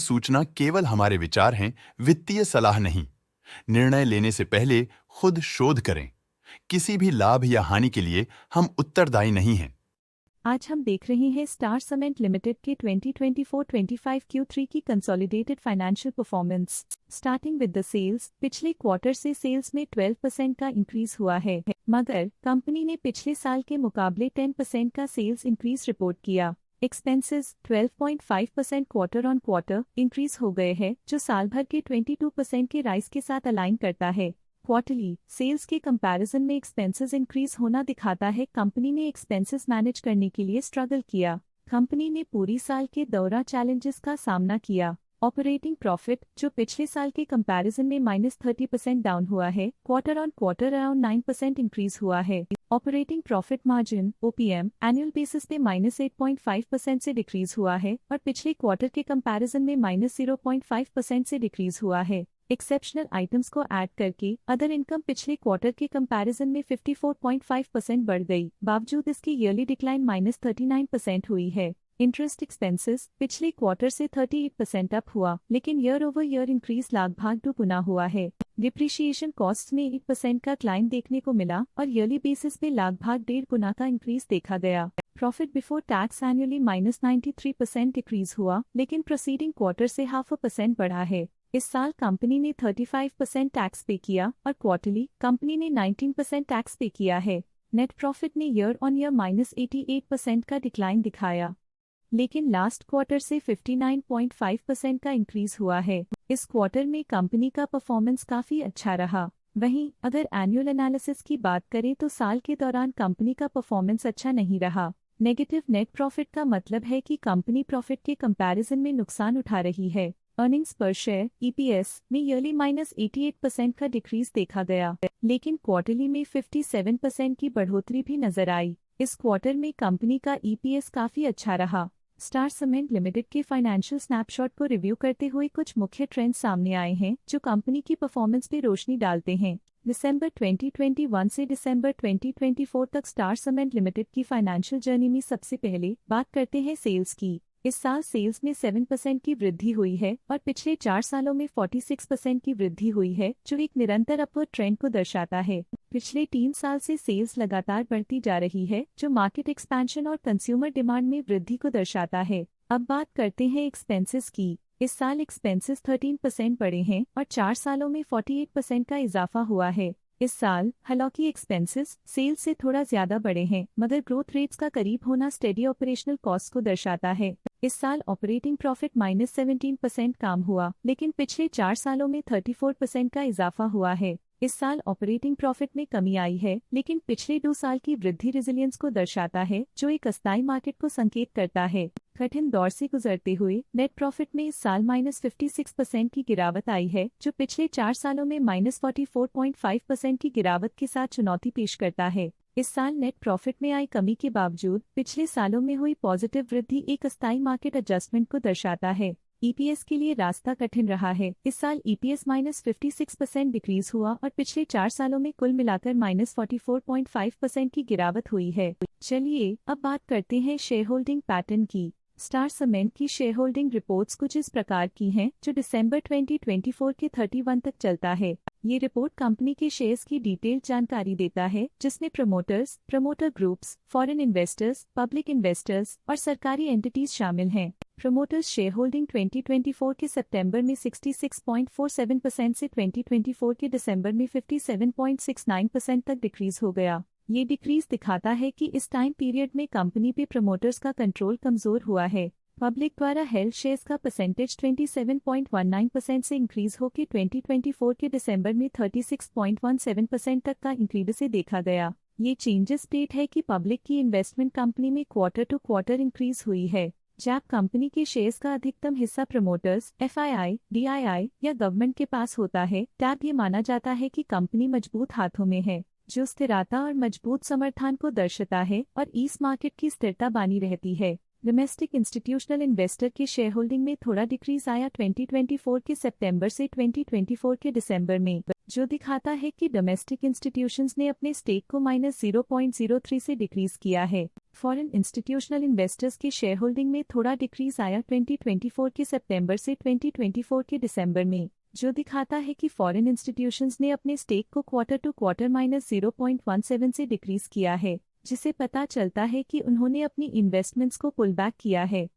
सूचना केवल हमारे विचार हैं, वित्तीय सलाह नहीं। निर्णय लेने से पहले खुद शोध करें। किसी भी लाभ या हानि के लिए हम उत्तरदायी नहीं हैं। आज हम देख रहे हैं स्टार सीमेंट लिमिटेड के 2024-25 Q3 की consolidated financial performance. Starting with the sales, पिछले क्वार्टर से सेल्स में 12% का इंक्रीज हुआ है, मगर कंपनी ने पिछले साल के मुकाबले 10% का सेल्स इंक्रीज रिपोर्ट किया। Expenses 12.5% quarter on quarter increase हो गए हैं, जो साल भर के 22% के राइज के साथ अलाइन करता है। क्वार्टरली सेल्स के कंपैरिजन में एक्सपेंसेस इंक्रीज होना दिखाता है कंपनी ने एक्सपेंसेस मैनेज करने के लिए स्ट्रगल किया। कंपनी ने पूरी साल के दौरान चैलेंजेस का सामना किया। ऑपरेटिंग प्रॉफिट, जो पिछले साल के कंपैरिजन में -30% डाउन हुआ है, quarter on quarter around 9% increase हुआ है। Operating profit margin (OPM) annual basis पे -8.5% से डिक्रीज हुआ है और पिछले क्वार्टर के कंपैरिजन में -0.5% से डिक्रीज हुआ है। एक्सेप्शनल आइटम्स को ऐड करके अदर इनकम पिछले क्वार्टर के कंपैरिजन में 54.5% बढ़ गई, बावजूद इसकी ईयरली डिक्लाइन -39% हुई है। इंटरेस्ट एक्सपेंसेस पिछले क्वार्टर से 38% अप हुआ, लेकिन ईयर ओवर ईयर इंक्रीज लगभग 2 गुना हुआ है। डिप्रिशिएशन कॉस्ट में 1% का क्लाइम देखने को मिला और ईयरली बेसिस पे लगभग 1.5 गुना का इंक्रीज देखा गया। Profit before tax annually -93% decrease हुआ, लेकिन प्रोसीडिंग क्वार्टर से 0.5% बढ़ा है। इस साल कंपनी ने 35% टैक्स पे किया और क्वार्टरली कंपनी ने 19% टैक्स पे किया है। नेट प्रॉफिट ने ईयर ऑन ईयर -88% का डिक्लाइन दिखाया, लेकिन लास्ट क्वार्टर से 59.5% का इंक्रीज हुआ है। इस क्वार्टर में कंपनी का परफॉर्मेंस काफी अच्छा रहा। वहीं अगर एनुअल एनालिसिस की बात करें तो साल के दौरान कंपनी का परफॉर्मेंस अच्छा नहीं रहा। नेगेटिव नेट प्रॉफिट का मतलब है कि कंपनी प्रॉफिट के कंपैरिजन में नुकसान उठा रही है। अर्निंग्स पर शेयर (EPS) में ईयरली -88% का डिक्रीज देखा गया, लेकिन क्वार्टरली में 57% की बढ़ोतरी भी नजर आई। इस क्वार्टर में कंपनी का EPS काफी अच्छा रहा। स्टार सीमेंट लिमिटेड के फाइनेंशियल स्नैपशॉट को रिव्यू करते हुए कुछ मुख्य ट्रेंड्स सामने आए हैं जो कंपनी की परफॉर्मेंस पे रोशनी डालते हैं। दिसंबर 2021 से दिसंबर 2024 तक स्टार सीमेंट लिमिटेड की फाइनेंशियल जर्नी में सबसे पहले बात करते हैं सेल्स की। इस साल सेल्स में 7% की वृद्धि हुई है और पिछले 4 सालों में 46% की वृद्धि हुई है, जो एक निरंतर अपवर्ड ट्रेंड को दर्शाता है। पिछले 3 साल से सेल्स लगातार बढ़ती जा रही है, जो मार्केट एक्सपेंशन और कंज्यूमर डिमांड में वृद्धि को दर्शाता है। अब बात करते हैं एक्सपेंसेस की। इस साल एक्सपेंसेस 13% बढ़े हैं और 4 सालों में 48% का इजाफा हुआ है। इस साल हालांकि एक्सपेंसेस सेल्स से थोड़ा ज्यादा बढ़े हैं, मगर ग्रोथ रेट्स का करीब होना स्टेडी ऑपरेशनल कॉस्ट को दर्शाता है। इस साल ऑपरेटिंग प्रॉफिट -17% कम हुआ, लेकिन पिछले 4 सालों में 34% का इजाफा हुआ है। इस साल ऑपरेटिंग प्रॉफिट में कमी आई है, लेकिन पिछले 2 साल की वृद्धि रेजिलियंस को दर्शाता है, जो एक अस्थायी मार्केट को संकेत करता है। कठिन दौर से गुजरते हुए नेट प्रॉफिट में इस साल -56% की गिरावट आई है, जो पिछले 4 सालों में -44.5% की गिरावट के साथ चुनौती पेश करता है। इस साल नेट प्रॉफिट में आई कमी के बावजूद पिछले सालों में हुई पॉजिटिव वृद्धि एक अस्थायी मार्केट एडजस्टमेंट को दर्शाता है। EPS के लिए रास्ता कठिन रहा है। इस साल EPS -56% डिक्रीज हुआ और पिछले 4 सालों में कुल मिलाकर -44.5% की गिरावट हुई है। चलिए अब बात करते हैं शेयर होल्डिंग पैटर्न की। स्टार सीमेंट की शेयर होल्डिंग रिपोर्ट्स कुछ इस प्रकार की हैं, जो दिसंबर 2024 के 31 तक चलता है। ये रिपोर्ट कंपनी के शेयर्स की डिटेल्ड जानकारी देता है, जिसमें promoters, promoter groups, foreign investors, public investors और सरकारी एंटिटीज शामिल हैं। प्रमोटर्स शेयर होल्डिंग 2024 के सितंबर में 66.47% से 2024 के दिसंबर में 57.69% तक डिक्रीज हो गया। ये डिक्रीज दिखाता है कि इस टाइम पीरियड में कंपनी पे प्रमोटर्स का कंट्रोल कमजोर हुआ है। पब्लिक द्वारा हेल्ड शेयर्स का परसेंटेज 27.19% से इंक्रीज होकर 2024 के दिसंबर में 36.17% तक का इंक्रीज से देखा गया। ये चेंजेस स्टेट है कि पब्लिक की इन्वेस्टमेंट कंपनी में क्वार्टर टू क्वार्टर इंक्रीज हुई है। जब कंपनी के शेयर्स का अधिकतम हिस्सा प्रमोटर्स, FII, DII या गवर्नमेंट के पास होता है, तब ये माना जाता है कि कंपनी मजबूत हाथों में है, जो स्थिरता और मजबूत समर्थन को दर्शाता है और इस मार्केट की स्थिरता बनी रहती है। डोमेस्टिक इंस्टीट्यूशनल इन्वेस्टर के शेयर होल्डिंग में थोड़ा डिक्रीज आया 2024 के सितंबर से 2024 के दिसंबर में, जो दिखाता है कि डोमेस्टिक इंस्टीट्यूशंस ने अपने स्टेक को -0.03 से डिक्रीज किया है। फॉरेन इंस्टीट्यूशनल इन्वेस्टर्स के शेयर होल्डिंग में थोड़ा डिक्रीज आया 2024 के सितंबर से 2024 के दिसंबर में, जो दिखाता है कि फॉरेन इंस्टीट्यूशंस ने अपने स्टेक को क्वार्टर टू क्वार्टर -0.17 से डिक्रीज किया है, जिसे पता चलता है कि उन्होंने अपनी इन्वेस्टमेंट्स को पुल बैक किया है।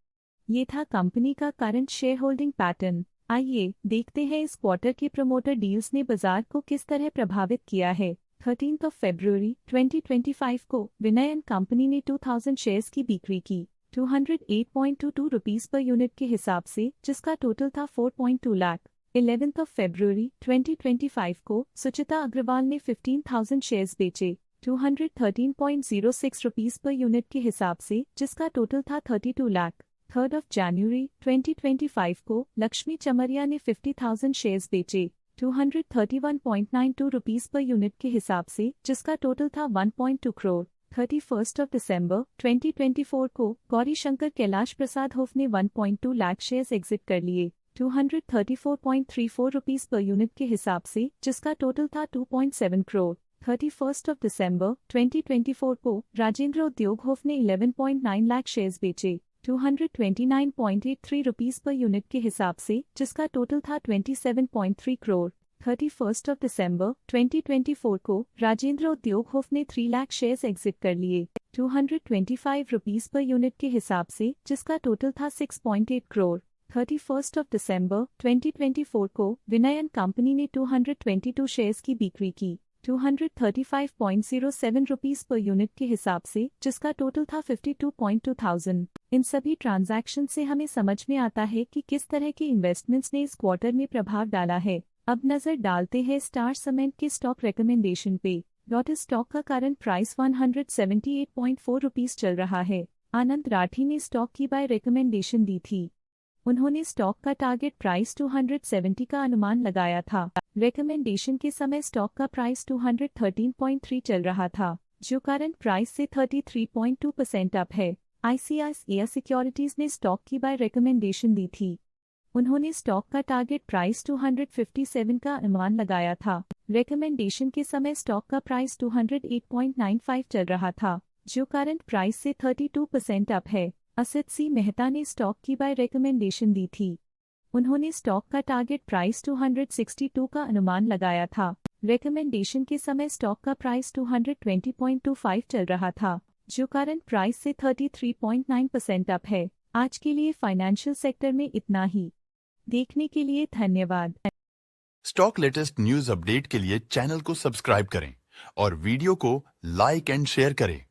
ये था कंपनी का करंट शेयर होल्डिंग पैटर्न। आइए देखते हैं इस क्वार्टर के प्रमोटर डील्स ने बाजार को किस तरह प्रभावित किया है। 13 फरवरी 2025 को विनय एंड कंपनी ने 2000 शेयर्स की बिक्री की 208.22 रुपीस पर यूनिट के हिसाब से, जिसका टोटल था 4.2 लाख। 11 फरवरी 2025 को सुचिता अग्रवाल ने 15,000 शेयर्स बेचे 213.06 रुपीस पर यूनिट के हिसाब से, जिसका टोटल था 32 लाख। 3 जनवरी 2025 को लक्ष्मी चमरिया ने 50,000 शेयर्स बेचे 231.92 रुपीस पर यूनिट के हिसाब से, जिसका टोटल था 1.2 करोड़। 31 दिसंबर 2024 को गौरी शंकर कैलाश प्रसाद होफ ने 1.2 लाख शेयर्स एग्जिट कर लिए 234.34 रुपीस पर यूनिट के हिसाब से, जिसका टोटल था 2.7 करोड़। 31 दिसंबर 2024 को राजेंद्र उद्योग होफ ने 11.9 लाख शेयर्स बेचे 229.83 रुपीस पर यूनिट के हिसाब से, जिसका टोटल था 27.3 करोड़। 31 दिसंबर 2024 को राजेंद्र उद्योग होफ ने 3 लाख शेयर्स एग्जिट कर लिए 225 रुपीस पर यूनिट के हिसाब से, जिसका टोटल था 6.8 करोड़। 31 दिसंबर 2024 को विनय एंड कंपनी ने 222 शेयर्स की बिक्री की 235.07 रुपीस पर यूनिट के हिसाब से, जिसका टोटल था 52.2 थाउजेंड। इन सभी ट्रांजैक्शन से हमें समझ में आता है कि किस तरह की इन्वेस्टमेंट्स ने इस क्वार्टर में प्रभाव डाला है। अब नजर डालते हैं स्टार सीमेंट के स्टॉक रिकमेंडेशन पे। डॉट स्टॉक का करंट प्राइस 178.4 रुपीस चल रहा है। आनंद राठी ने स्टॉक की बाय रिकमेंडेशन दी थी। उन्होंने स्टॉक का टारगेट प्राइस 270 का अनुमान लगाया था। रिकमेंडेशन के समय स्टॉक का प्राइस 213.3 चल रहा था, जो करंट प्राइस से 33.2% अप है। ICICI सिक्योरिटीज ने स्टॉक की बाय रिकमेंडेशन दी थी। उन्होंने स्टॉक का टारगेट प्राइस 257 का अनुमान लगाया था। रिकमेंडेशन के समय स्टॉक का प्राइस 208.95 चल रहा था, जो करंट प्राइस से 32% अप है। असित सी मेहता ने स्टॉक की बाय रिकमेंडेशन दी थी। उन्होंने स्टॉक का टारगेट प्राइस 262 का अनुमान लगाया था। रिकमेंडेशन के समय स्टॉक का प्राइस 220.25 चल रहा था, जो करंट प्राइस से 33.9% अप है। आज के लिए फाइनेंशियल सेक्टर में इतना ही। देखने के लिए धन्यवाद। स्टॉक लेटेस्ट न्यूज अपडेट के लिए चैनल को सब्सक्राइब करें और वीडियो को लाइक एंड शेयर करें।